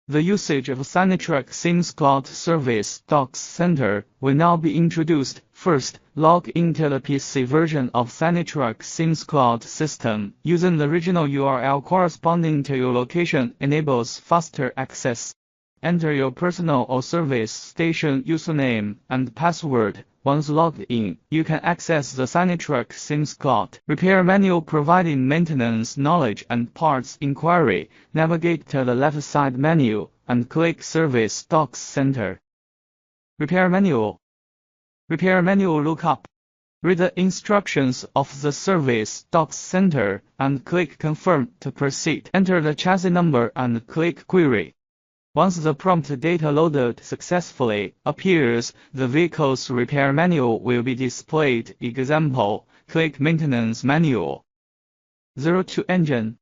The usage of SINOTRUK SIMSCLOUD Service Docs Center will now be introduced. First, log into the PC version of SINOTRUK SimsCloud system. Using the regional URL corresponding to your location enables faster access. Enter your personal or service station username and password. Once logged in, you can access the SINOTRUK SimsCloud repair menu providing maintenance knowledge and parts inquiry. Navigate to the left side menu and click Service Docs Center. Repair Manual. Repair Manual lookup. Read the instructions of the Service Docs Center and click Confirm to proceed. Enter the chassis number and click Query. Once the prompt data loaded successfully appears, the vehicle's repair manual will be displayed. Example, click Maintenance Manual. 02 Engine.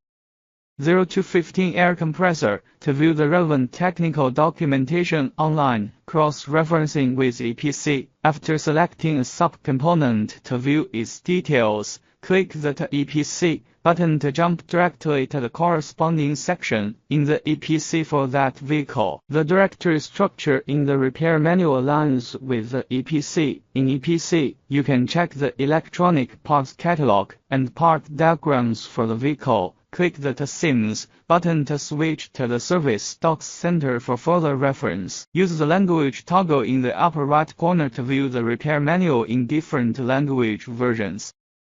0215 Air Compressor. To view the relevant technical documentation online, cross-referencing with EPC. After selecting a subcomponent to view its details, click the EPC button to jump directly to the corresponding section in the EPC for that vehicle. The directory structure in the repair manual aligns with the EPC. In EPC, you can check the electronic parts catalog and part diagrams for the vehicle. Click the SIMS button to switch to the Service Docs Center for further reference. Use the language toggle in the upper right corner to view the repair manual in different language versions.